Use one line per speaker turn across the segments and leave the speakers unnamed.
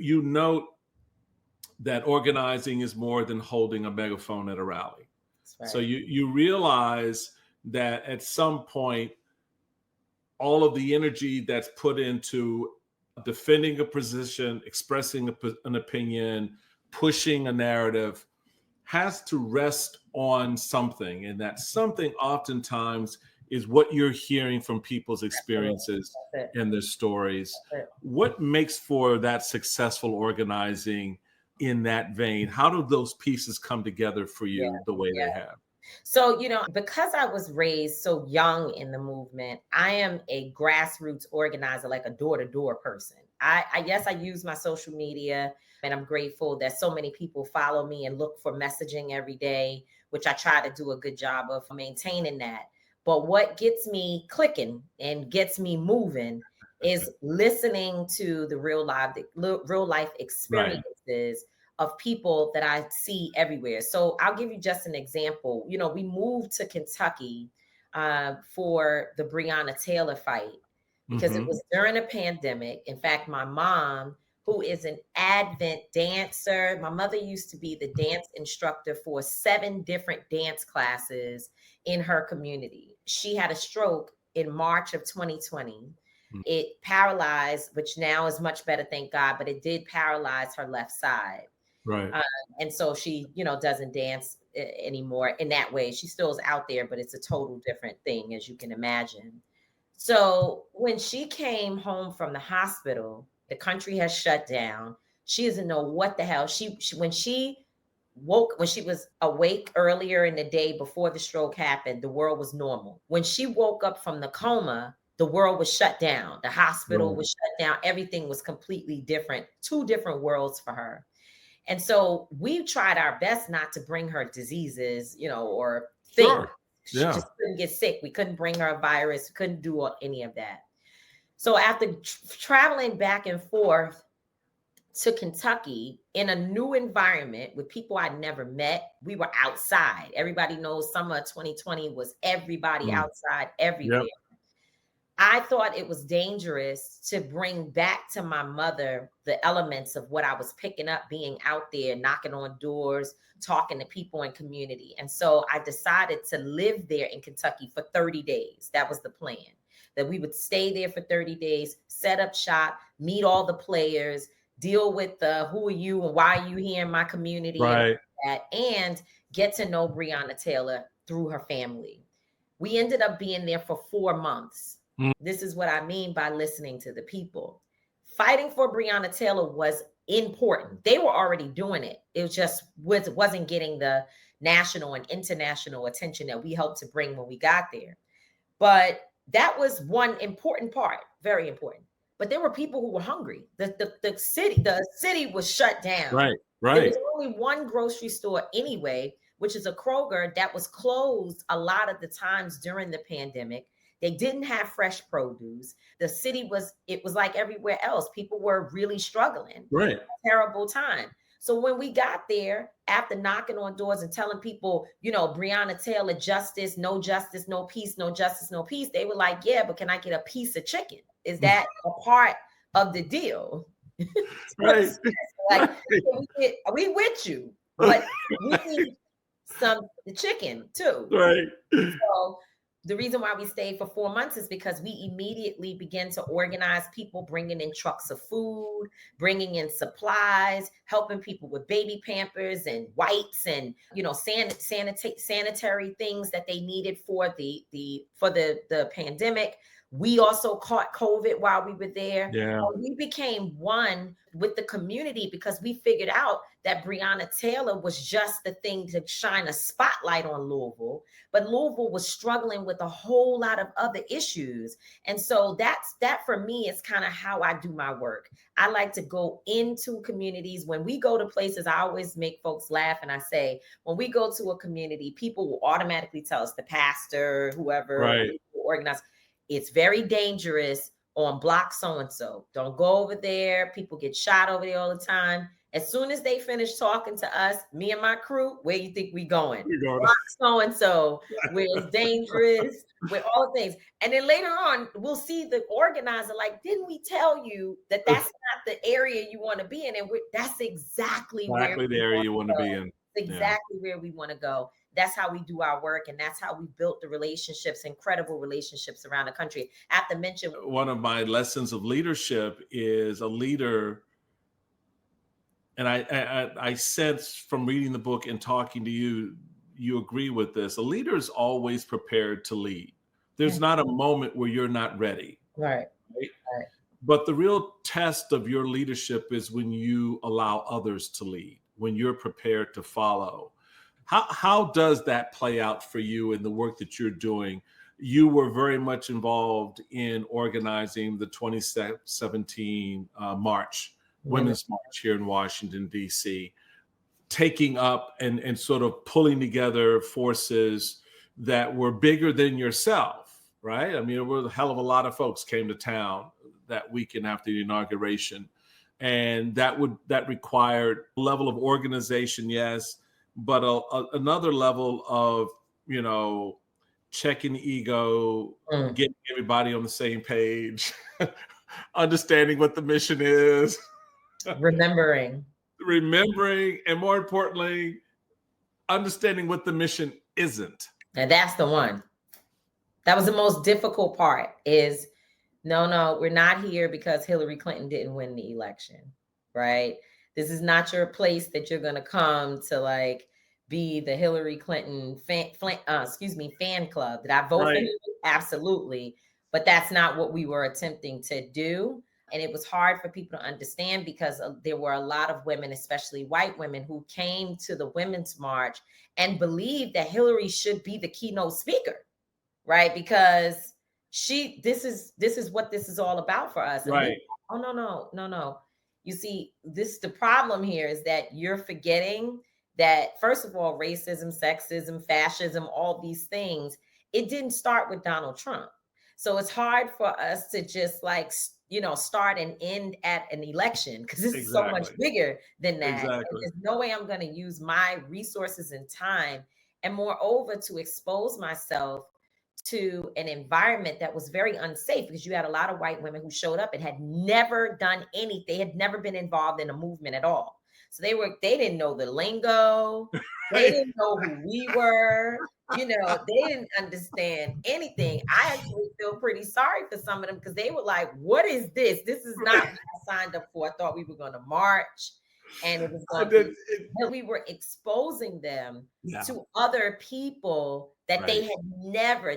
you note that organizing is more than holding a megaphone at a rally. Right. So you realize that at some point, all of the energy that's put into defending a position, expressing an opinion, pushing a narrative has to rest on something. And that something oftentimes is what you're hearing from people's experiences and their stories. What makes for that successful organizing in that vein? How do those pieces come together for you the way they have?
So, because I was raised so young in the movement, I am a grassroots organizer, like a door-to-door person. I guess I use my social media, and I'm grateful that so many people follow me and look for messaging every day, which I try to do a good job of maintaining that. But what gets me clicking and gets me moving is listening to the real life experiences of people that I see everywhere. So I'll give you just an example. We moved to Kentucky for the Breonna Taylor fight because it was during a pandemic. In fact, my mom, who is an Advent dancer, my mother used to be the dance instructor for 7 different dance classes in her community. She had a stroke in March of 2020. It paralyzed, which now is much better, thank God, but it did paralyze her left side.
Right.
And so she, doesn't dance anymore in that way. She still is out there, but it's a total different thing, as you can imagine. So when she came home from the hospital, the country has shut down. She doesn't know what the hell. When she was awake earlier in the day before the stroke happened, the world was normal. When she woke up from the coma, the world was shut down. The hospital was shut down. Everything was completely different. 2 different worlds for her. And so we tried our best not to bring her diseases, or things. Sure. She just couldn't get sick. We couldn't bring her a virus. We couldn't do any of that. So after traveling back and forth to Kentucky in a new environment with people I'd never met, we were outside. Everybody knows summer of 2020 was everybody outside everywhere. Yep. I thought it was dangerous to bring back to my mother the elements of what I was picking up being out there, knocking on doors, talking to people in community. And so I decided to live there in Kentucky for 30 days. That was the plan, that we would stay there for 30 days, set up shop, meet all the players, deal with the who are you and why are you here in my community, and get to know Breonna Taylor through her family. We ended up being there for 4 months. This is what I mean by listening to the people. Fighting for Breonna Taylor was important. They were already doing it. It just wasn't getting the national and international attention that we helped to bring when we got there. But that was one important part, very important. But there were people who were hungry. The city was shut down.
Right.
There was only one grocery store anyway, which is a Kroger, that was closed a lot of the times during the pandemic. They didn't have fresh produce. The city it was like everywhere else. People were really struggling.
Right.
Terrible time. So when we got there, after knocking on doors and telling people, Breonna Taylor, justice, no peace, no justice, no peace, they were like, yeah, but can I get a piece of chicken? Is that a part of the deal?
Right.
Like, we with you, but we need some chicken too.
Right.
So the reason why we stayed for 4 months is because we immediately began to organize people, bringing in trucks of food, bringing in supplies, helping people with baby pampers and wipes and, sanitary things that they needed for the pandemic. We also caught COVID while we were there.
Yeah.
We became one with the community because we figured out that Breonna Taylor was just the thing to shine a spotlight on Louisville, but Louisville was struggling with a whole lot of other issues. And so that for me is kind of how I do my work. I like to go into communities. When we go to places, I always make folks laugh. And I say, when we go to a community, people will automatically tell us, the pastor, whoever organized, it's very dangerous on block so-and-so. Don't go over there. People get shot over there all the time. As soon as they finish talking to us, me and my crew, where you think we going?
We're going.
So-and-so, where it's dangerous, with all the things. And then later on, we'll see the organizer like, didn't we tell you that that's not the area you want to be in? And that's exactly where
the area you want to be in.
Exactly where we want to go. That's how we do our work. And that's how we built the relationships, incredible relationships around the country. I have to mention,
one of my lessons of leadership is a leader. And I sense from reading the book and talking to you, you agree with this. A leader is always prepared to lead. There's not a moment where you're not ready.
Right.
But the real test of your leadership is when you allow others to lead, when you're prepared to follow. How does that play out for you in the work that you're doing? You were very much involved in organizing the 2017 march. Women's March here in Washington, D.C., taking up and sort of pulling together forces that were bigger than yourself, right? I mean, there were a hell of a lot of folks came to town that weekend after the inauguration. And that required a level of organization, yes, but another level of, checking the ego, getting everybody on the same page, understanding what the mission is.
Remembering,
and more importantly, understanding what the mission isn't.
And that's the one. That was the most difficult part is, no, we're not here because Hillary Clinton didn't win the election, right? This is not your place that you're going to come to like be the Hillary Clinton fan club. Did I vote for you? Absolutely. But that's not what we were attempting to do. And it was hard for people to understand because there were a lot of women, especially white women, who came to the Women's March and believed that Hillary should be the keynote speaker, right? Because this is what this is all about for us. And
right.
Oh, no. You see, the problem here is that you're forgetting that, first of all, racism, sexism, fascism, all these things, it didn't start with Donald Trump. So it's hard for us to just like, start and end at an election because it's so much bigger than that. There's no way I'm going to use my resources and time, and moreover, to expose myself to an environment that was very unsafe, because you had a lot of white women who showed up and had never done anything. They had never been involved in a movement at all. So they didn't know the lingo. They didn't know who we were. They didn't understand anything. I actually feel pretty sorry for some of them because they were like, what is this? This is not what I signed up for. I thought we were going to march. And it was going we were exposing them to other people that they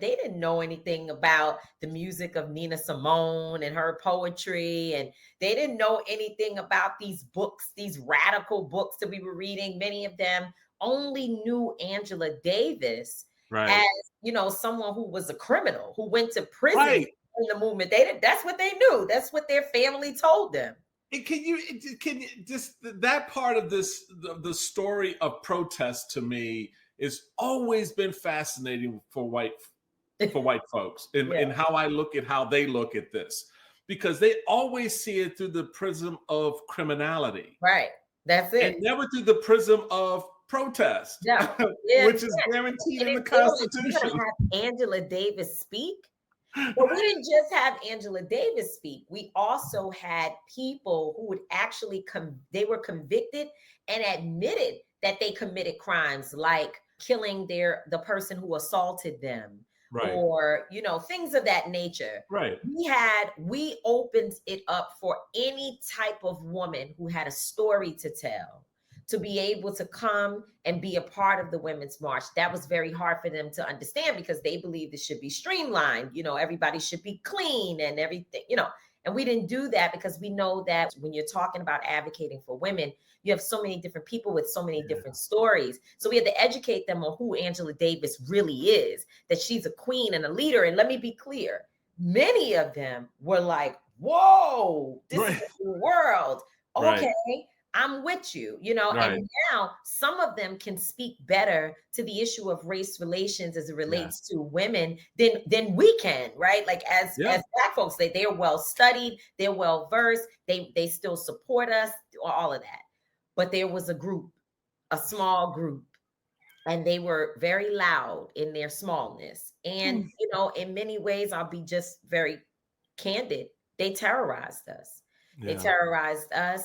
didn't know anything about the music of Nina Simone and her poetry. And they didn't know anything about these books, these radical books that we were reading. Many of them only knew Angela Davis as, someone who was a criminal, who went to prison in the movement. That's what they knew. That's what their family told them.
Can you just that part of this, the story of protest to me has always been fascinating for white folks and how I look at how they look at this, because they always see it through the prism of criminality.
Right. That's it.
And never through the prism of protest, which is guaranteed in the Constitution.
Have Angela Davis speak. But we didn't just have Angela Davis speak. We also had people who would actually they were convicted and admitted that they committed crimes, like killing the person who assaulted them, or things of that nature.
Right.
We opened it up for any type of woman who had a story to tell to be able to come and be a part of the Women's March. That was very hard for them to understand because they believed it should be streamlined. Everybody should be clean and everything, and we didn't do that because we know that when you're talking about advocating for women, you have so many different people with so many different stories. So we had to educate them on who Angela Davis really is, that she's a queen and a leader. And let me be clear, many of them were like, whoa, this is the world. Okay. I'm with you, and now some of them can speak better to the issue of race relations as it relates to women than we can, right? Like as Black folks, they're well studied, they're well versed, they still support us, all of that. but there was a small group, and they were very loud in their smallness. And, in many ways, I'll be just very candid. They terrorized us. They terrorized us.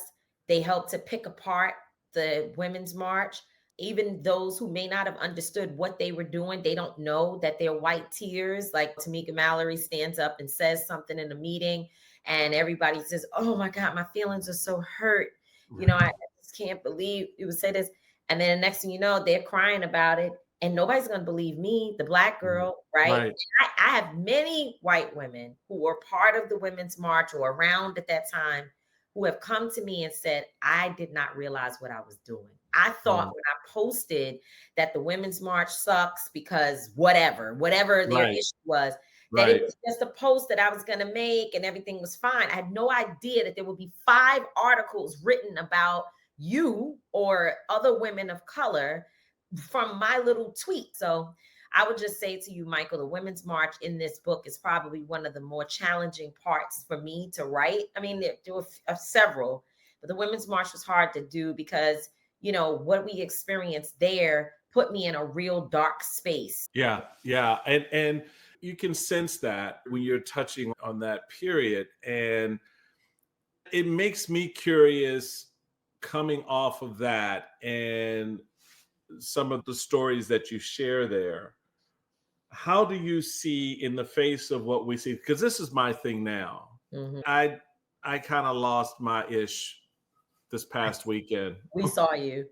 They helped to pick apart the Women's March. Even those who may not have understood what they were doing, they don't know that they're white tears. Like Tamika Mallory stands up and says something in a meeting, and everybody says, "Oh my God, my feelings are so hurt. I just can't believe you would say this." And then the next thing you know, they're crying about it, and nobody's going to believe me, the Black girl, right? I have many white women who were part of the Women's March or around at that time who have come to me and said, I did not realize what I was doing. I thought when I posted that the Women's March sucks because whatever their issue was, that it was just a post that I was going to make and everything was fine. I had no idea that there would be 5 articles written about you or other women of color from my little tweet. So I would just say to you, Michael, the Women's March in this book is probably one of the more challenging parts for me to write. I mean, there were several, but the Women's March was hard to do because, what we experienced there put me in a real dark space.
Yeah. And you can sense that when you're touching on that period. And it makes me curious coming off of that and some of the stories that you share there. How do you see in the face of what we see? Because this is my thing now.
Mm-hmm.
I kind of lost my ish this past weekend.
We saw you.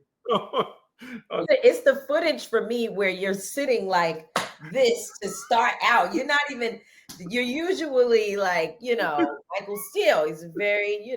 It's the footage for me where you're sitting like this to start out. You're usually like, Michael Steele. He's very,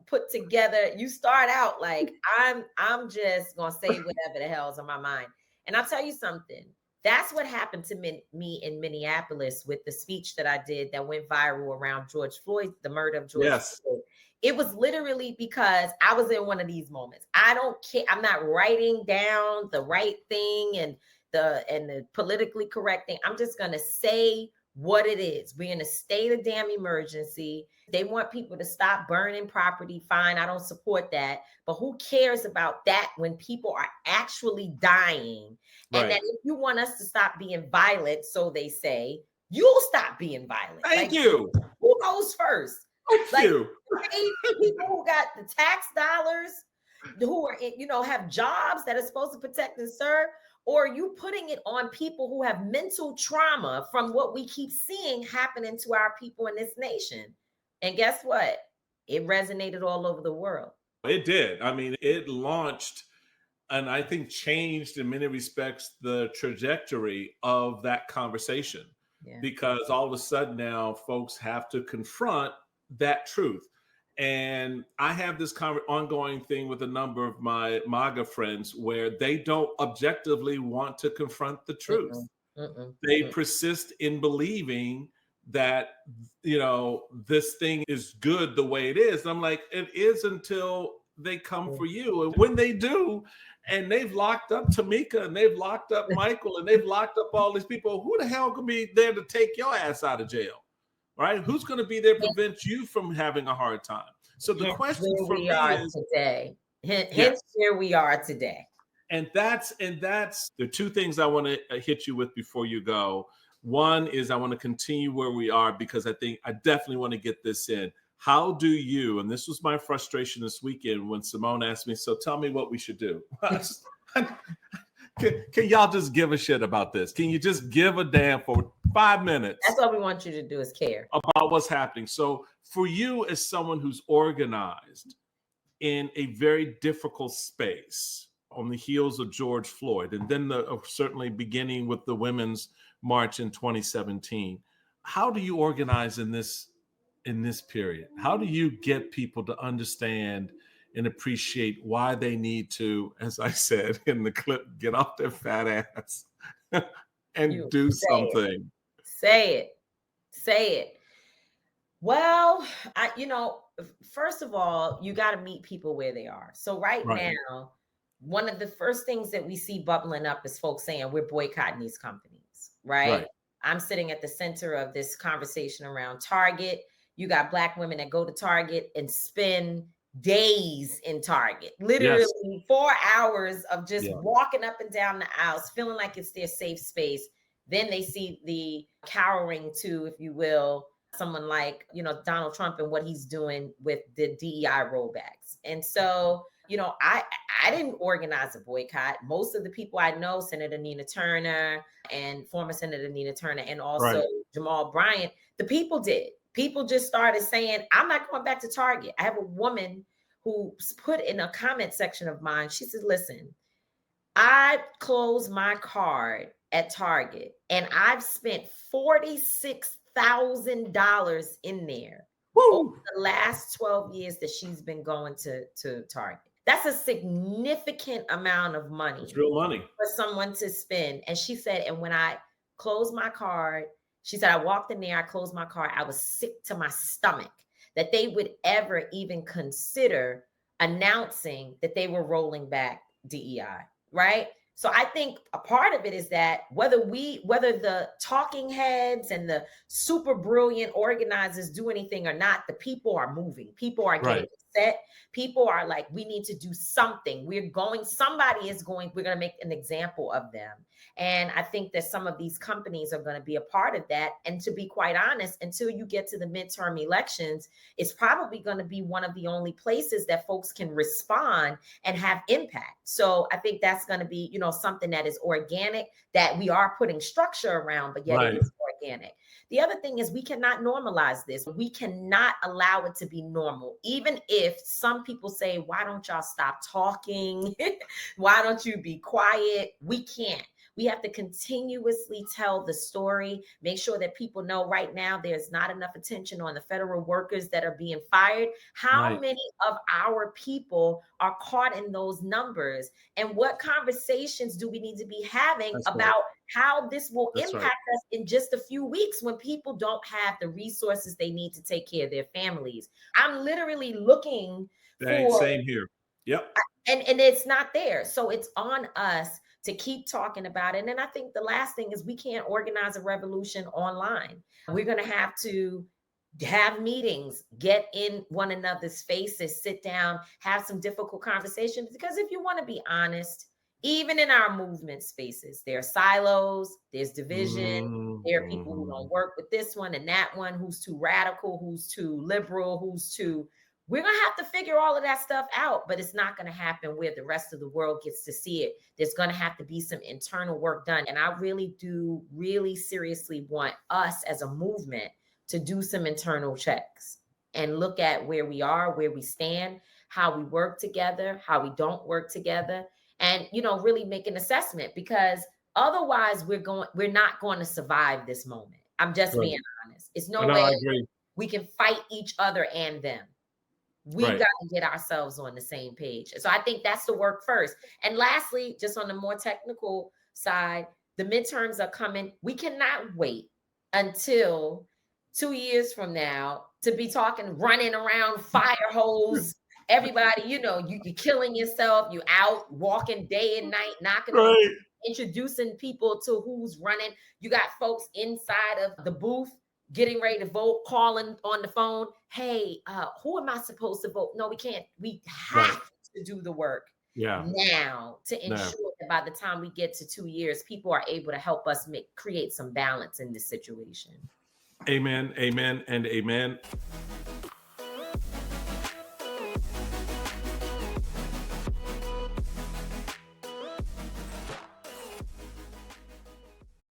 put together. You start out like, I'm just going to say whatever the hell's on my mind. And I'll tell you something. That's what happened to me in Minneapolis with the speech that I did that went viral around George Floyd, the murder of George Floyd. It was literally because I was in one of these moments. I don't care. I'm not writing down the right thing and the politically correct thing. I'm just going to say what it is. We're in a state of damn emergency. They want people to stop burning property. Fine. I don't support that. But who cares about that when people are actually dying? And that if you want us to stop being violent, so they say, you'll stop being violent.
Thank you.
Who goes first?
Thank you.
People who got the tax dollars, who are, have jobs that are supposed to protect and serve, or are you putting it on people who have mental trauma from what we keep seeing happening to our people in this nation? And guess what? It resonated all over the world.
It did. I mean, it launched and I think changed in many respects the trajectory of that conversation, because all of a sudden now folks have to confront that truth. And I have this ongoing thing with a number of my MAGA friends where they don't objectively want to confront the truth. They persist in believing that, this thing is good the way it is. And I'm like, it is until they come for you. And when they do, and they've locked up Tamika and they've locked up Michael and they've locked up all these people, who the hell could be there to take your ass out of jail? Right? Who's going to be there to prevent you from having a hard time? So the question for me is
today. Hence where we are today.
And that's there are 2 things I want to hit you with before you go. One is I want to continue where we are because I think I definitely want to get this in. How do you, and this was my frustration this weekend when Simone asked me, so tell me what we should do. Can y'all just give a shit about this? Can you just give a damn for 5 minutes?
That's what we want you to do, is care
about what's happening. So for you as someone who's organized in a very difficult space on the heels of George Floyd, and then certainly beginning with the Women's March in 2017, how do you organize in this period? How do you get people to understand and appreciate why they need to, as I said in the clip, get off their fat ass and do something?
Say it. Well, first of all, you got to meet people where they are. So right now, one of the first things that we see bubbling up is folks saying we're boycotting these companies, right? I'm sitting at the center of this conversation around Target. You got Black women that go to Target and spend days in Target, literally
Yes.
4 hours of just
Yeah.
walking up and down the aisles, feeling like it's their safe space. Then they see the cowering to, if you will, someone like, Donald Trump and what he's doing with the DEI rollbacks. And so, I didn't organize a boycott. Most of the people I know, Senator Nina Turner and former Senator Nina Turner, and also
Right.
Jamal Bryant, the people did. People just started saying, I'm not going back to Target. I have a woman who put in a comment section of mine, she said, listen, I closed my card at Target and I've spent $46,000 in there over the last 12 years that she's been going to Target. That's a significant amount of money.
It's real money
for someone to spend. And she said, and when I closed my card, she said, I walked in there, I closed my card, I was sick to my stomach that they would ever even consider announcing that they were rolling back DEI, right? So I think a part of it is that whether the talking heads and the super brilliant organizers do anything or not, the people are moving. People are getting upset. People are like, we need to do something. We're going to make an example of them. And I think that some of these companies are going to be a part of that. And to be quite honest, until you get to the midterm elections, it's probably going to be one of the only places that folks can respond and have impact. So I think that's going to be, something that is organic, that we are putting structure around, but yet it is organic. The other thing is we cannot normalize this. We cannot allow it to be normal. Even if some people say, why don't y'all stop talking? Why don't you be quiet? We can't. We have to continuously tell the story, make sure that people know right now there's not enough attention on the federal workers that are being fired. How many of our people are caught in those numbers? And what conversations do we need to be having about how this will impact us in just a few weeks when people don't have the resources they need to take care of their families? I'm literally looking for...
Same here. Yep.
And it's not there. So it's on us to keep talking about it. And then I think the last thing is we can't organize a revolution online. We're going to have to have meetings, get in one another's faces, sit down, have some difficult conversations. Because if you want to be honest, even in our movement spaces, there are silos, there's division, there are people who don't work with this one and that one, who's too radical, who's too liberal, we're going to have to figure all of that stuff out, but it's not going to happen where the rest of the world gets to see it. There's going to have to be some internal work done. And I really seriously want us as a movement to do some internal checks and look at where we are, where we stand, how we work together, how we don't work together, and, really make an assessment, because otherwise we're not going to survive this moment. I'm just being honest. It's no way we can fight each other and them. We've got to get ourselves on the same page. So I think that's the work first. And lastly, just on the more technical side, the midterms are coming. We cannot wait until 2 years from now to be running around fire hose. Everybody, you're killing yourself. You out walking day and night, knocking on, introducing people to who's running. You got folks inside of the booth getting ready to vote, calling on the phone. Hey, who am I supposed to vote? No, we can't. We have to do the work now to ensure that by the time we get to 2 years, people are able to help us create some balance in this situation.
Amen, amen, and amen.